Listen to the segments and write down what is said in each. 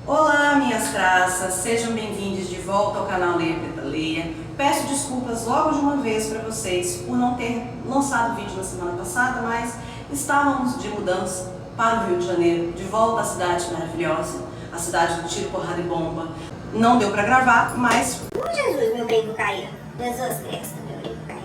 Olá, minhas traças, sejam bem-vindos de volta ao canal Leia Preta Leia. Peço desculpas logo de uma vez para vocês por não ter lançado vídeo na semana passada, mas estávamos de mudança para o Rio de Janeiro, de volta à cidade maravilhosa, a cidade do tiro, porrada e bomba. Não deu para gravar, mas... Jesus, meu brinco caiu. Jesus Cristo, meu brinco caiu.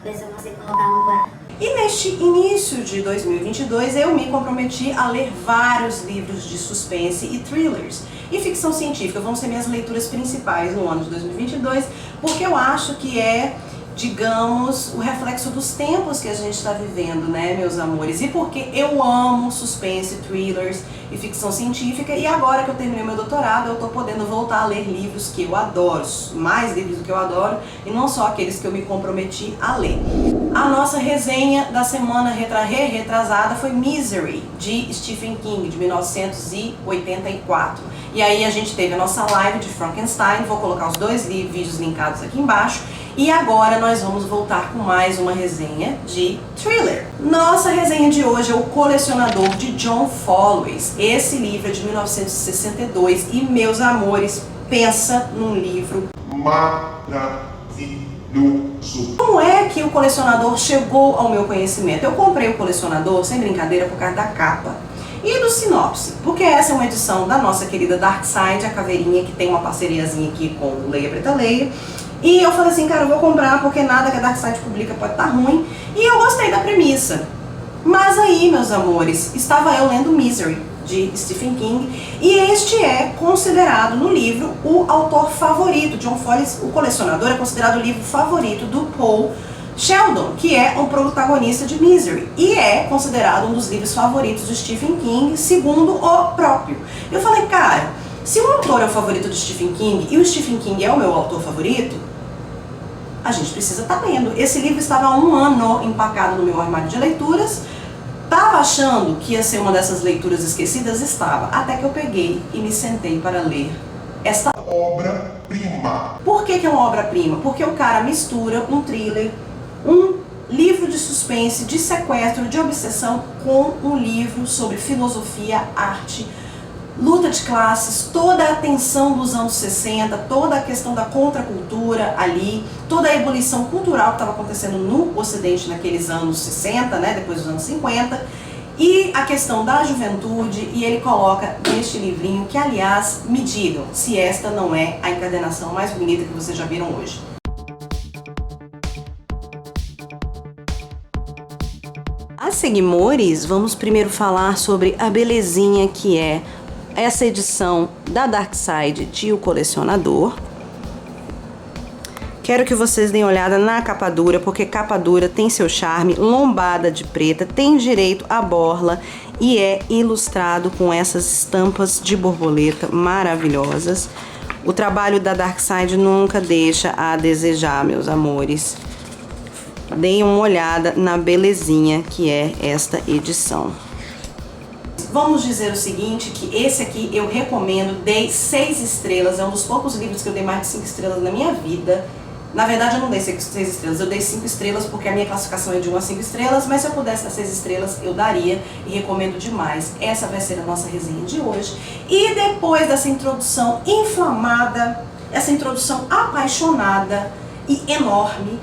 Depois eu consigo colocar no pano. E neste início de 2022 eu me comprometi a ler vários livros de suspense e thrillers. E ficção científica vão ser minhas leituras principais no ano de 2022, porque eu acho que é, digamos, o reflexo dos tempos que a gente está vivendo, né, meus amores? E porque eu amo suspense, thrillers e ficção científica, e agora que eu terminei meu doutorado, eu tô podendo voltar a ler livros que eu adoro, mais livros do que eu adoro, e não só aqueles que eu me comprometi a ler. A nossa resenha da semana retrasada foi Misery, de Stephen King, de 1984. E aí a gente teve a nossa live de Frankenstein, vou colocar os dois vídeos linkados aqui embaixo. E agora nós vamos voltar com mais uma resenha de thriller. Nossa resenha de hoje é O Colecionador, de John Followes. Esse livro é de 1962 e, meus amores, pensa num livro maravilhoso. Como é que O Colecionador chegou ao meu conhecimento? Eu comprei O Colecionador, sem brincadeira, por causa da capa e do sinopse, porque essa é uma edição da nossa querida Darkside, a caveirinha que tem uma parceriazinha aqui com o Leia Preta Leia. E eu falei assim, cara, eu vou comprar porque nada que a Darkside publica pode estar ruim. E eu gostei da premissa. Mas aí, meus amores, estava eu lendo Misery, de Stephen King, e este é considerado no livro o autor favorito. John Followes, O Colecionador, é considerado o livro favorito do Paul Sheldon, que é o protagonista de Misery, e é considerado um dos livros favoritos do Stephen King, segundo o próprio. Eu falei, cara, se o autor é o favorito do Stephen King e o Stephen King é o meu autor favorito, a gente precisa estar lendo. Esse livro estava há um ano empacado no meu armário de leituras. Estava achando que ia ser uma dessas leituras esquecidas? Estava. Até que eu peguei e me sentei para ler esta obra-prima. Por que é uma obra-prima? Porque o cara mistura um thriller, um livro de suspense, de sequestro, de obsessão, com um livro sobre filosofia, arte, luta de classes, toda a tensão dos anos 60, toda a questão da contracultura ali, toda a ebulição cultural que estava acontecendo no Ocidente naqueles anos 60, né, depois dos anos 50, e a questão da juventude, e ele coloca neste livrinho, que aliás, me digam se esta não é a encadernação mais bonita que vocês já viram hoje. A seguimores, vamos primeiro falar sobre a belezinha que é essa edição da Darkside de O Colecionador. Quero que vocês deem uma olhada na capa dura, porque capa dura tem seu charme, lombada de preta, tem direito à borla e é ilustrado com essas estampas de borboleta maravilhosas. O trabalho da Darkside nunca deixa a desejar, meus amores. Deem uma olhada na belezinha que é esta edição. Vamos dizer o seguinte, que esse aqui eu recomendo, dei 6 estrelas, é um dos poucos livros que eu dei mais de 5 estrelas na minha vida. Na verdade eu não dei 6 estrelas, eu dei 5 estrelas porque a minha classificação é de 1 a 5 estrelas, mas se eu pudesse dar 6 estrelas eu daria e recomendo demais. Essa vai ser a nossa resenha de hoje. E depois dessa introdução inflamada, essa introdução apaixonada e enorme,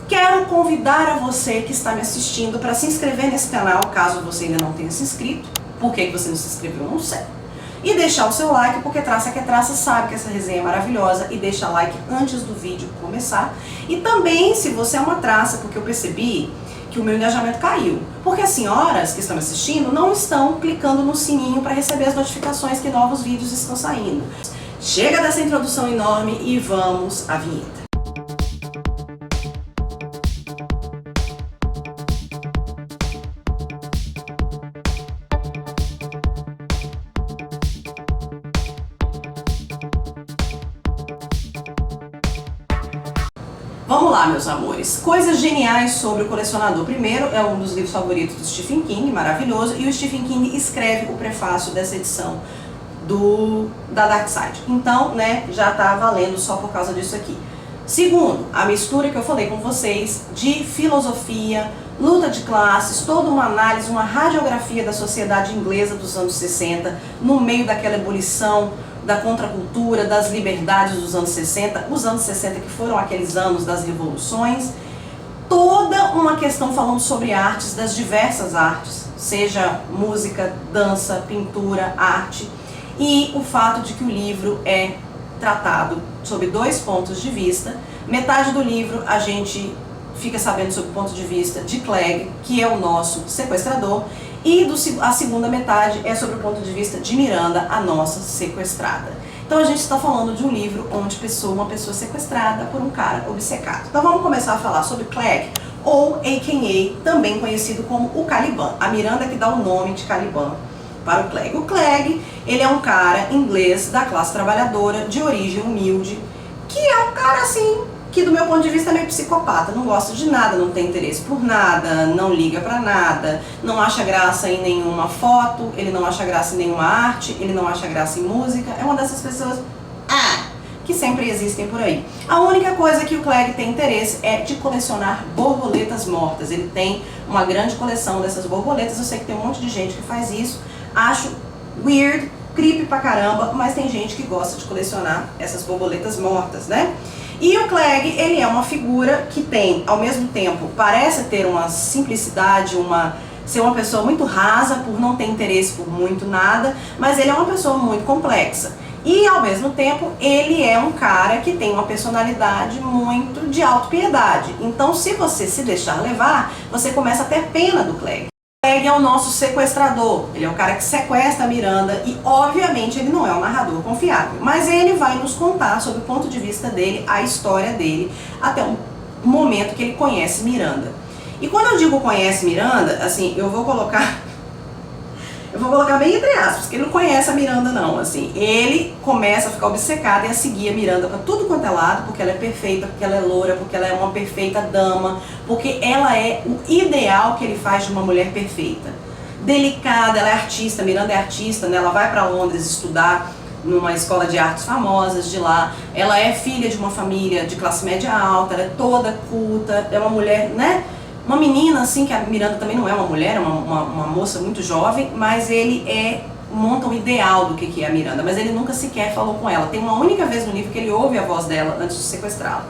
quero convidar a você que está me assistindo para se inscrever nesse canal, caso você ainda não tenha se inscrito. Por que você não se inscreveu? Não sei. E deixar o seu like, porque traça que é traça sabe que essa resenha é maravilhosa, e deixa like antes do vídeo começar. E também, se você é uma traça, porque eu percebi que o meu engajamento caiu, porque as senhoras que estão me assistindo não estão clicando no sininho para receber as notificações que novos vídeos estão saindo. Chega dessa introdução enorme e vamos à vinheta. Vamos lá, meus amores. Coisas geniais sobre O Colecionador. Primeiro, é um dos livros favoritos do Stephen King, maravilhoso, e o Stephen King escreve o prefácio dessa edição da Darkside. Então, né, já tá valendo só por causa disso aqui. Segundo, a mistura que eu falei com vocês de filosofia, luta de classes, toda uma análise, uma radiografia da sociedade inglesa dos anos 60, no meio daquela ebulição da contracultura, das liberdades dos anos 60, os anos 60 que foram aqueles anos das revoluções, toda uma questão falando sobre artes, das diversas artes, seja música, dança, pintura, arte, e o fato de que o livro é tratado sob dois pontos de vista. Metade do livro a gente fica sabendo sob o ponto de vista de Clegg, que é o nosso sequestrador, e a segunda metade é sobre o ponto de vista de Miranda, a nossa sequestrada. Então a gente está falando de um livro onde uma pessoa sequestrada por um cara obcecado. Então vamos começar a falar sobre Clegg, ou a.k.a. também conhecido como o Caliban. A Miranda que dá o nome de Caliban para o Clegg. O Clegg, ele é um cara inglês da classe trabalhadora, de origem humilde, que é um cara assim, que do meu ponto de vista é meio psicopata, não gosta de nada, não tem interesse por nada, não liga pra nada, não acha graça em nenhuma foto, ele não acha graça em nenhuma arte, ele não acha graça em música, é uma dessas pessoas que sempre existem por aí. A única coisa que o Clegg tem interesse é de colecionar borboletas mortas. Ele tem uma grande coleção dessas borboletas, eu sei que tem um monte de gente que faz isso, acho weird, creepy pra caramba, mas tem gente que gosta de colecionar essas borboletas mortas, né? E o Clegg, ele é uma figura que tem, ao mesmo tempo, parece ter uma simplicidade, ser uma pessoa muito rasa, por não ter interesse por muito nada, mas ele é uma pessoa muito complexa. E, ao mesmo tempo, ele é um cara que tem uma personalidade muito de autopiedade. Então, se você se deixar levar, você começa a ter pena do Clegg. Clegg é o nosso sequestrador, ele é o cara que sequestra a Miranda e, obviamente, ele não é um narrador confiável. Mas ele vai nos contar, sob o ponto de vista dele, a história dele, até o momento que ele conhece Miranda. E quando eu digo conhece Miranda, assim, eu vou colocar bem entre aspas, porque ele não conhece a Miranda não, assim, ele começa a ficar obcecado e a seguir a Miranda para tudo quanto é lado, porque ela é perfeita, porque ela é loura, porque ela é uma perfeita dama, porque ela é o ideal que ele faz de uma mulher perfeita. Delicada, ela é artista, Miranda é artista, né? Ela vai para Londres estudar numa escola de artes famosas de lá, ela é filha de uma família de classe média alta, ela é toda culta, é uma mulher, né? Uma menina, assim, que a Miranda também não é uma mulher, é uma moça muito jovem, mas ele monta um ideal do que é a Miranda, mas ele nunca sequer falou com ela. Tem uma única vez no livro que ele ouve a voz dela antes de sequestrá-la.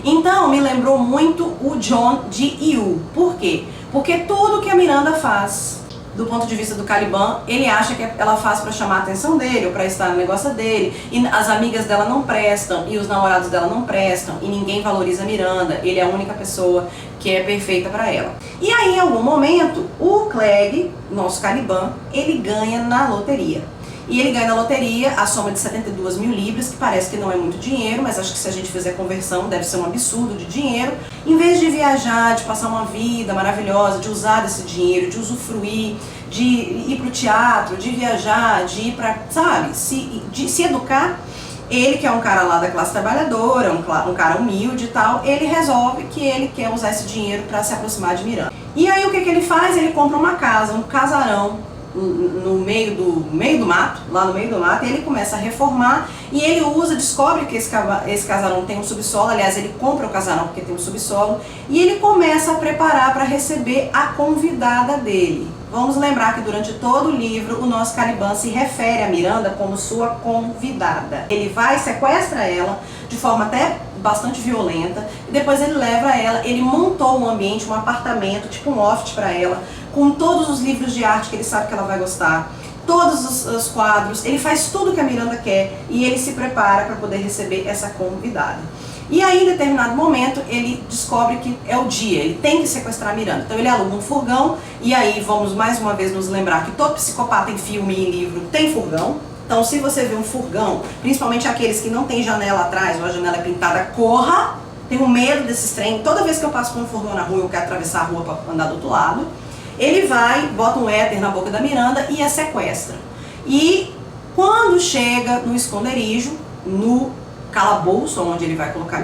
Então, me lembrou muito o John de Yu. Por quê? Porque tudo que a Miranda faz, do ponto de vista do Caliban, ele acha que ela faz para chamar a atenção dele, ou para estar no negócio dele, e as amigas dela não prestam, e os namorados dela não prestam, e ninguém valoriza a Miranda, ele é a única pessoa que é perfeita para ela. E aí, em algum momento, o Clegg, nosso Caliban, ele ganha na loteria. E ele ganha na loteria a soma de 72 mil libras, que parece que não é muito dinheiro, mas acho que se a gente fizer conversão deve ser um absurdo de dinheiro. Em vez de viajar, de passar uma vida maravilhosa, de usar desse dinheiro, de usufruir, de ir pro teatro, de viajar, de ir pra, sabe, de se educar, ele que é um cara lá da classe trabalhadora, um cara humilde e tal, ele resolve que ele quer usar esse dinheiro para se aproximar de Miranda. E aí o que ele faz? Ele compra uma casa, um casarão, no meio do mato, lá no meio do mato, e ele começa a reformar e ele descobre que esse casarão tem um subsolo, aliás, ele compra o casarão porque tem um subsolo, e ele começa a preparar para receber a convidada dele. Vamos lembrar que durante todo o livro o nosso Caliban se refere a Miranda como sua convidada. Ele vai, sequestra ela de forma até bastante violenta, e depois ele leva ela, ele montou um ambiente, um apartamento, tipo um loft para ela, com todos os livros de arte que ele sabe que ela vai gostar, todos os quadros, ele faz tudo que a Miranda quer e ele se prepara para poder receber essa convidada. E aí, em determinado momento, ele descobre que é o dia, ele tem que sequestrar a Miranda. Então ele aluga um furgão, e aí vamos mais uma vez nos lembrar que todo psicopata em filme e em livro tem furgão. Então se você vê um furgão, principalmente aqueles que não tem janela atrás, ou a janela é pintada, corra, tenho medo desses trem. Toda vez que eu passo por um furgão na rua, eu quero atravessar a rua para andar do outro lado. Ele vai, bota um éter na boca da Miranda e a sequestra. E quando chega no esconderijo, no calabouço onde ele vai colocar a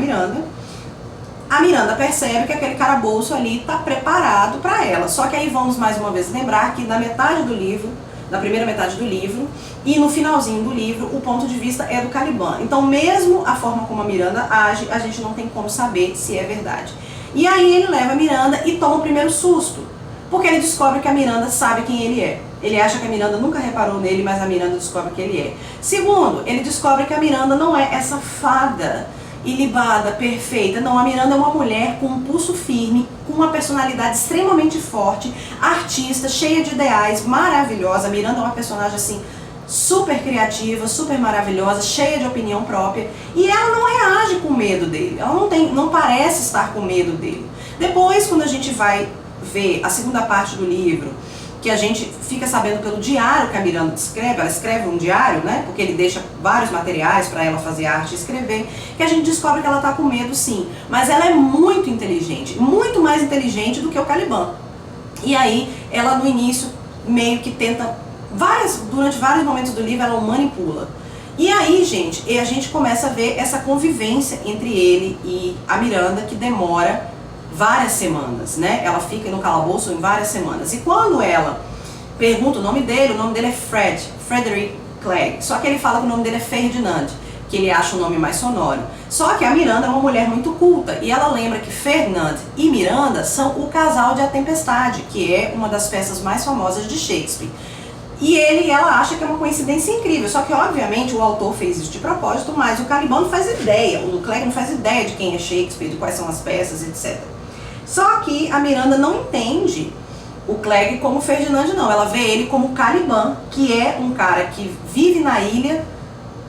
Miranda percebe que aquele calabouço ali está preparado para ela. Só que aí vamos mais uma vez lembrar que na metade do livro, na primeira metade do livro, e no finalzinho do livro o ponto de vista é do Caliban. Então mesmo a forma como a Miranda age, a gente não tem como saber se é verdade. E aí ele leva a Miranda e toma o primeiro susto, porque ele descobre que a Miranda sabe quem ele é. Ele acha que a Miranda nunca reparou nele, mas a Miranda descobre que ele é. Segundo, ele descobre que a Miranda não é essa fada ilibada, perfeita. Não, a Miranda é uma mulher com um pulso firme, com uma personalidade extremamente forte, artista, cheia de ideais, maravilhosa. A Miranda é uma personagem assim super criativa, super maravilhosa, cheia de opinião própria, e ela não reage com medo dele. Ela não parece estar com medo dele. Depois, quando a gente vai ver a segunda parte do livro, que a gente fica sabendo pelo diário que a Miranda escreve, ela escreve um diário, né, porque ele deixa vários materiais para ela fazer arte e escrever, que a gente descobre que ela tá com medo sim, mas ela é muito inteligente, muito mais inteligente do que o Caliban. E aí, ela no início meio que tenta, durante vários momentos do livro, ela o manipula. E aí, gente, a gente começa a ver essa convivência entre ele e a Miranda, que demora várias semanas, né? Ela fica no calabouço em várias semanas. E quando ela pergunta o nome dele é Frederick Clegg. Só que ele fala que o nome dele é Ferdinand, que ele acha o nome mais sonoro. Só que a Miranda é uma mulher muito culta, e ela lembra que Ferdinand e Miranda são o casal de A Tempestade, que é uma das peças mais famosas de Shakespeare. E ela acha que é uma coincidência incrível, só que obviamente o autor fez isso de propósito, mas o Caliban não faz ideia, o Clegg não faz ideia de quem é Shakespeare, de quais são as peças, etc. Só que a Miranda não entende o Clegg como Ferdinand, não. Ela vê ele como Caliban, que é um cara que vive na ilha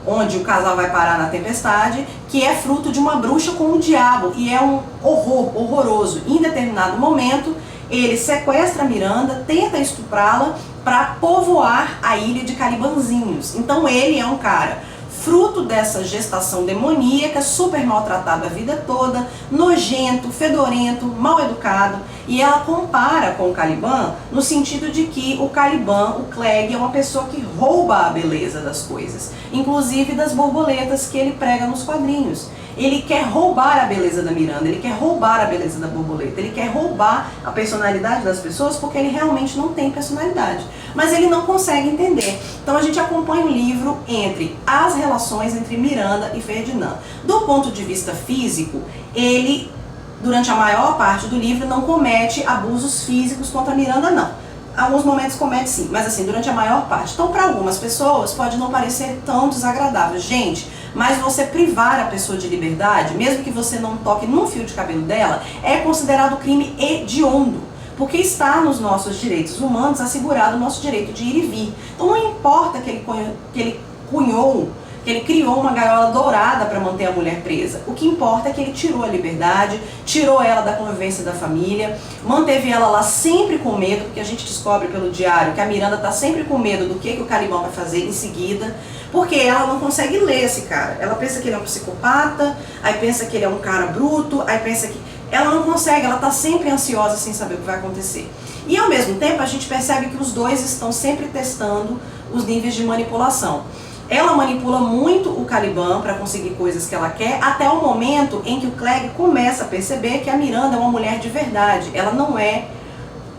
onde o casal vai parar na tempestade, que é fruto de uma bruxa com o diabo, e é um horroroso. Em determinado momento, ele sequestra a Miranda, tenta estuprá-la para povoar a ilha de Calibanzinhos. Então ele é um cara fruto dessa gestação demoníaca, super maltratado a vida toda, nojento, fedorento, mal educado, e ela compara com o Caliban no sentido de que o Caliban, o Clegg, é uma pessoa que rouba a beleza das coisas, inclusive das borboletas que ele prega nos quadrinhos. Ele quer roubar a beleza da Miranda, ele quer roubar a beleza da borboleta, ele quer roubar a personalidade das pessoas porque ele realmente não tem personalidade. Mas ele não consegue entender. Então a gente acompanha o livro entre as relações entre Miranda e Ferdinand. Do ponto de vista físico, ele, durante a maior parte do livro, não comete abusos físicos contra Miranda, não. Alguns momentos comete sim, mas assim, durante a maior parte. Então, para algumas pessoas, pode não parecer tão desagradável. Gente, mas você privar a pessoa de liberdade, mesmo que você não toque num fio de cabelo dela, é considerado crime hediondo, porque está nos nossos direitos humanos assegurado o nosso direito de ir e vir. Então, não importa que ele criou uma gaiola dourada para manter a mulher presa. O que importa é que ele tirou a liberdade, tirou ela da convivência da família, manteve ela lá sempre com medo, porque a gente descobre pelo diário que a Miranda está sempre com medo do que o Caliban vai fazer em seguida, porque ela não consegue ler esse cara. Ela pensa que ele é um psicopata, aí pensa que ele é um cara bruto, aí pensa que... Ela não consegue, ela está sempre ansiosa sem saber o que vai acontecer. E ao mesmo tempo a gente percebe que os dois estão sempre testando os níveis de manipulação. Ela manipula muito o Caliban para conseguir coisas que ela quer, até o momento em que o Clegg começa a perceber que a Miranda é uma mulher de verdade. Ela não é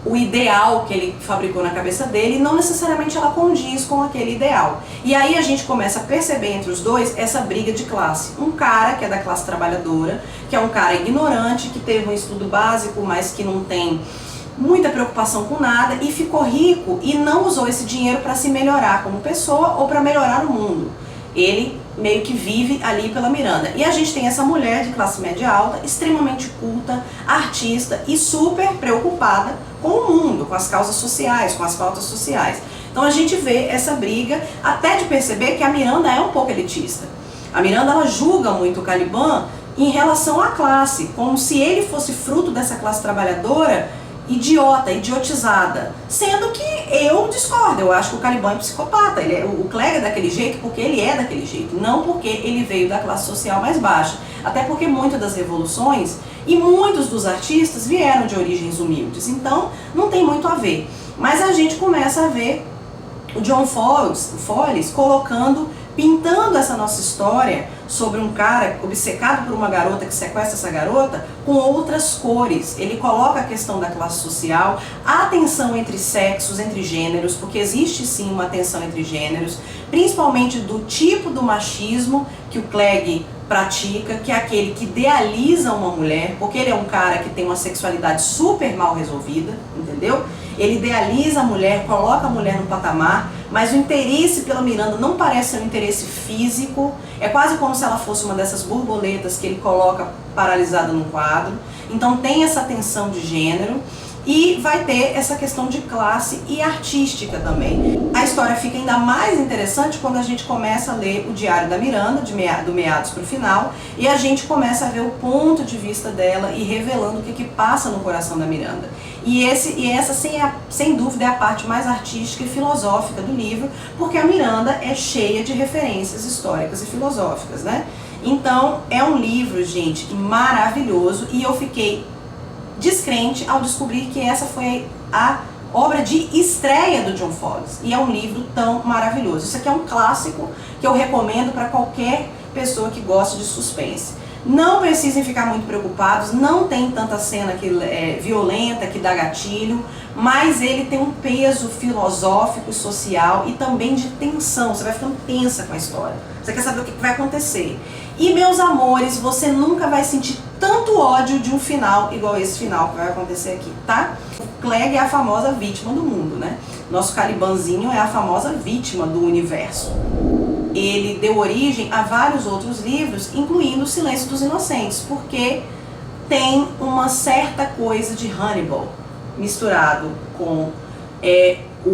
o ideal que ele fabricou na cabeça dele, e não necessariamente ela condiz com aquele ideal. E aí a gente começa a perceber entre os dois essa briga de classe. Um cara que é da classe trabalhadora, que é um cara ignorante, que teve um estudo básico, mas que não tem muita preocupação com nada, e ficou rico e não usou esse dinheiro para se melhorar como pessoa ou para melhorar o mundo. Ele meio que vive ali pela Miranda. E a gente tem essa mulher de classe média alta, extremamente culta, artista e super preocupada com o mundo, com as causas sociais, com as pautas sociais. Então a gente vê essa briga, até de perceber que a Miranda é um pouco elitista. A Miranda, ela julga muito o Caliban em relação à classe, como se ele fosse fruto dessa classe trabalhadora idiota, idiotizada. Sendo que eu discordo, eu acho que o Caliban é psicopata. O Clegg é daquele jeito porque ele é daquele jeito, não porque ele veio da classe social mais baixa. Até porque muitas das revoluções e muitos dos artistas vieram de origens humildes, então não tem muito a ver. Mas a gente começa a ver o John Fowles colocando pintando essa nossa história sobre um cara obcecado por uma garota que sequestra essa garota com outras cores. Ele coloca a questão da classe social, a tensão entre sexos, entre gêneros, porque existe sim uma tensão entre gêneros, principalmente do tipo do machismo que o Clegg pratica, que é aquele que idealiza uma mulher, porque ele é um cara que tem uma sexualidade super mal resolvida, entendeu? Ele idealiza a mulher, coloca a mulher no patamar, mas o interesse pela Miranda não parece ser um interesse físico, é quase como se ela fosse uma dessas borboletas que ele coloca paralisada num quadro. Então tem essa tensão de gênero e vai ter essa questão de classe e artística também. A história fica ainda mais interessante quando a gente começa a ler o Diário da Miranda, do meados para o final, e a gente começa a ver o ponto de vista dela e revelando o que passa no coração da Miranda. E essa, sem dúvida, é a parte mais artística e filosófica do livro, porque a Miranda é cheia de referências históricas e filosóficas, né? Então, é um livro, gente, maravilhoso, e eu fiquei descrente ao descobrir que essa foi a obra de estreia do John Fowles, e é um livro tão maravilhoso. Isso aqui é um clássico que eu recomendo para qualquer pessoa que gosta de suspense. Não precisem ficar muito preocupados, não tem tanta cena violenta que dá gatilho, mas ele tem um peso filosófico e social e também de tensão. Você vai ficando tensa com a história, você quer saber o que vai acontecer. E, meus amores, você nunca vai sentir tanto ódio de um final igual esse final que vai acontecer aqui, tá? O Clegg é a famosa vítima do mundo, né? Nosso Calibanzinho é a famosa vítima do universo. Ele deu origem a vários outros livros, incluindo O Silêncio dos Inocentes, porque tem uma certa coisa de Hannibal misturado com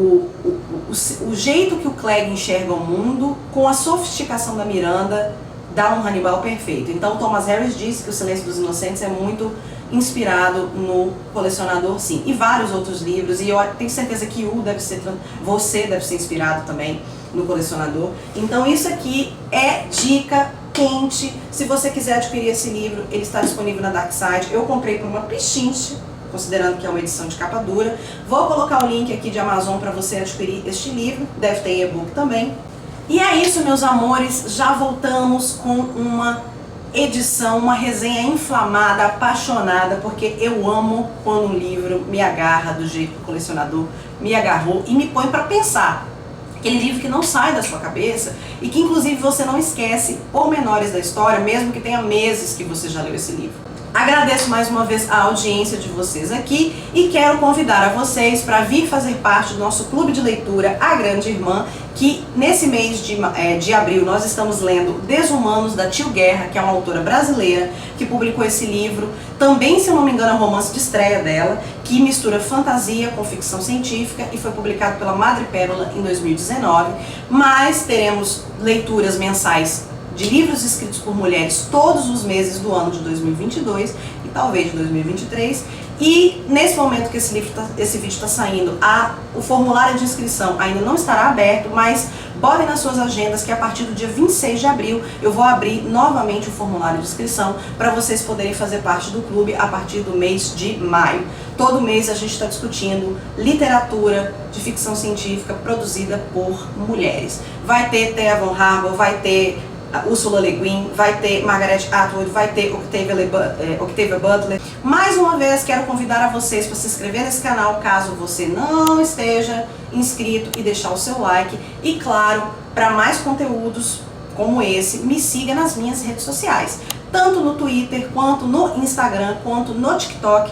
o jeito que o Clegg enxerga o mundo, com a sofisticação da Miranda, dá um Hannibal perfeito. Então Thomas Harris disse que O Silêncio dos Inocentes é muito inspirado no Colecionador, sim, e vários outros livros, e eu tenho certeza que você deve ser inspirado também no Colecionador. Então isso aqui é dica quente. Se você quiser adquirir esse livro, ele está disponível na Dark Side. Eu comprei por uma pichincha, considerando que é uma edição de capa dura. Vou colocar o link aqui de Amazon para você adquirir este livro, deve ter e-book também. E é isso, meus amores, já voltamos com uma edição, uma resenha inflamada, apaixonada, porque eu amo quando um livro me agarra do jeito que o Colecionador me agarrou e me põe para pensar. Aquele livro que não sai da sua cabeça e que inclusive você não esquece pormenores da história, mesmo que tenha meses que você já leu esse livro. Agradeço mais uma vez a audiência de vocês aqui e quero convidar a vocês para vir fazer parte do nosso clube de leitura A Grande Irmã, que nesse mês de abril nós estamos lendo Desumanos, da Tio Guerra, que é uma autora brasileira que publicou esse livro, também, se eu não me engano, é o romance de estreia dela, que mistura fantasia com ficção científica e foi publicado pela Madre Pérola em 2019, mas teremos leituras mensais de livros escritos por mulheres todos os meses do ano de 2022 e talvez de 2023. E nesse momento que esse vídeo está saindo, o formulário de inscrição ainda não estará aberto, mas botem nas suas agendas que a partir do dia 26 de abril eu vou abrir novamente o formulário de inscrição para vocês poderem fazer parte do clube a partir do mês de maio. Todo mês a gente está discutindo literatura de ficção científica produzida por mulheres. Vai ter Thea von Harbou, vai ter Ursula Le Guin, vai ter Margaret Atwood, vai ter Octavia Butler. Mais uma vez quero convidar a vocês para se inscrever nesse canal caso você não esteja inscrito e deixar o seu like. E claro, para mais conteúdos como esse, me siga nas minhas redes sociais, tanto no Twitter, quanto no Instagram, quanto no TikTok.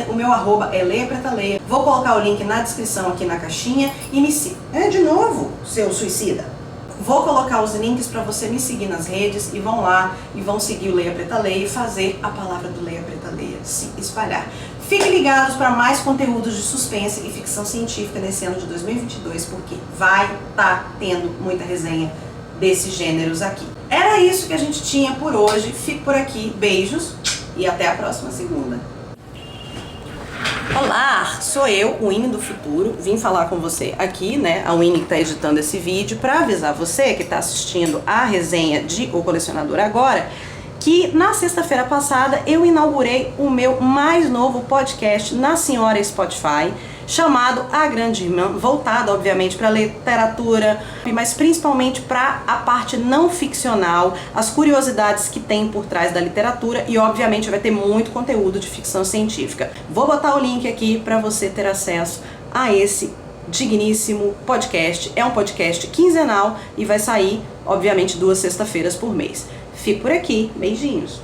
O meu arroba é Leia Preta Leia. Vou colocar o link na descrição aqui na caixinha e me siga. De novo, seu suicida. Vou colocar os links para você me seguir nas redes e vão lá e vão seguir o Leia Preta Leia e fazer a palavra do Leia Preta Leia se espalhar. Fiquem ligados para mais conteúdos de suspense e ficção científica nesse ano de 2022, porque vai estar tendo muita resenha desses gêneros aqui. Era isso que a gente tinha por hoje. Fico por aqui. Beijos e até a próxima segunda. Olá, sou eu, Winnie do Futuro, vim falar com você aqui, né, a Winnie que está editando esse vídeo, para avisar você que está assistindo a resenha de O Colecionador agora, que na sexta-feira passada eu inaugurei o meu mais novo podcast na senhora Spotify, chamado A Grande Irmã, voltado obviamente para a literatura, mas principalmente para a parte não ficcional, as curiosidades que tem por trás da literatura, e obviamente vai ter muito conteúdo de ficção científica. Vou botar o link aqui para você ter acesso a esse digníssimo podcast. É um podcast quinzenal e vai sair obviamente 2 sextas-feiras por mês. Fico por aqui, beijinhos!